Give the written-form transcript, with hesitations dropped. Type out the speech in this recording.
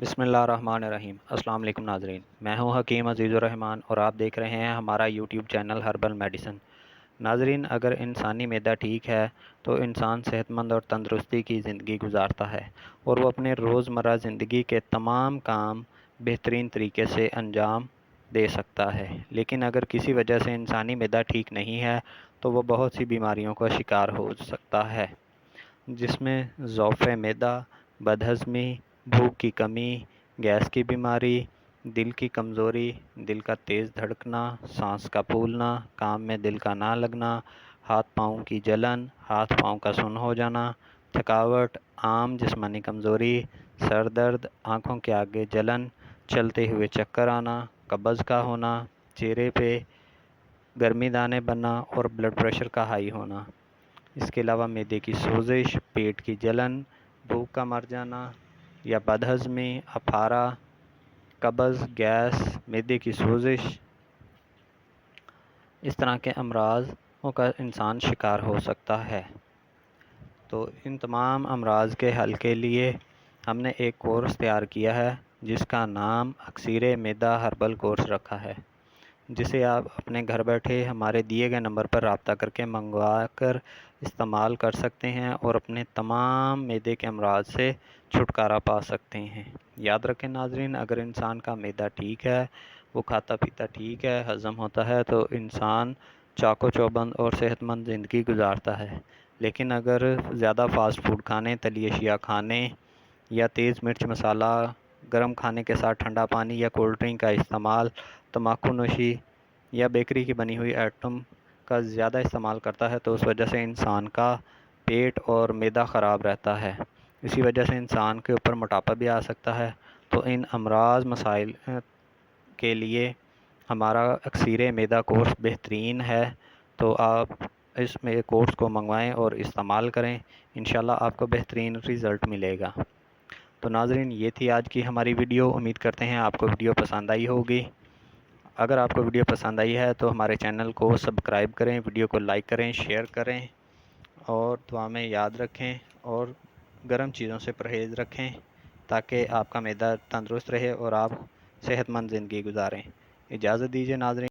بسم اللہ الرحمن الرحیم۔ السلام علیکم ناظرین، میں ہوں حکیم عزیز الرحمان اور آپ دیکھ رہے ہیں ہمارا یوٹیوب چینل ہربل میڈیسن۔ ناظرین، اگر انسانی معدہ ٹھیک ہے تو انسان صحت مند اور تندرستی کی زندگی گزارتا ہے اور وہ اپنے روزمرہ زندگی کے تمام کام بہترین طریقے سے انجام دے سکتا ہے۔ لیکن اگر کسی وجہ سے انسانی معدہ ٹھیک نہیں ہے تو وہ بہت سی بیماریوں کا شکار ہو سکتا ہے، جس میں ضعف معدہ، بدہضمی، بھوک کی کمی، گیس کی بیماری، دل کی کمزوری، دل کا تیز دھڑکنا، سانس کا پھولنا، کام میں دل کا نہ لگنا، ہاتھ پاؤں کی جلن، ہاتھ پاؤں کا سن ہو جانا، تھکاوٹ، عام جسمانی کمزوری، سر درد، آنکھوں کے آگے جلن، چلتے ہوئے چکر آنا، قبض کا ہونا، چہرے پہ گرمی دانے بننا اور بلڈ پریشر کا ہائی ہونا۔ اس کے علاوہ معدے کی سوزش، پیٹ کی جلن، بھوک کا مر جانا یا بدہضمی، اپھارا، قبض، گیس، معدے کی سوزش، اس طرح کے امراضوں کا انسان شکار ہو سکتا ہے۔ تو ان تمام امراض کے حل کے لیے ہم نے ایک کورس تیار کیا ہے جس کا نام اکسیر معدہ ہربل کورس رکھا ہے، جسے آپ اپنے گھر بیٹھے ہمارے دیے گئے نمبر پر رابطہ کر کے منگوا کر استعمال کر سکتے ہیں اور اپنے تمام معدے کے امراض سے چھٹکارا پا سکتے ہیں۔ یاد رکھیں ناظرین، اگر انسان کا معدہ ٹھیک ہے، وہ کھاتا پیتا ٹھیک ہے، ہضم ہوتا ہے، تو انسان چاق و چوبند اور صحت مند زندگی گزارتا ہے۔ لیکن اگر زیادہ فاسٹ فوڈ کھانے، تلی اشیاء کھانے یا تیز مرچ مسالہ، گرم کھانے کے ساتھ ٹھنڈا پانی یا کولڈ ڈرنک کا استعمال، تمباکو نوشی یا بیکری کی بنی ہوئی آئٹم کا زیادہ استعمال کرتا ہے تو اس وجہ سے انسان کا پیٹ اور معدہ خراب رہتا ہے۔ اسی وجہ سے انسان کے اوپر موٹاپا بھی آ سکتا ہے۔ تو ان امراض مسائل کے لیے ہمارا اکسیر معدہ کورس بہترین ہے، تو آپ اس میں کورس کو منگوائیں اور استعمال کریں، انشاءاللہ آپ کو بہترین رزلٹ ملے گا۔ تو ناظرین، یہ تھی آج کی ہماری ویڈیو۔ امید کرتے ہیں آپ کو ویڈیو پسند آئی ہوگی۔ اگر آپ کو ویڈیو پسند آئی ہے تو ہمارے چینل کو سبسکرائب کریں، ویڈیو کو لائک کریں، شیئر کریں اور دعا میں یاد رکھیں اور گرم چیزوں سے پرہیز رکھیں تاکہ آپ کا معدہ تندرست رہے اور آپ صحت مند زندگی گزاریں۔ اجازت دیجیے ناظرین۔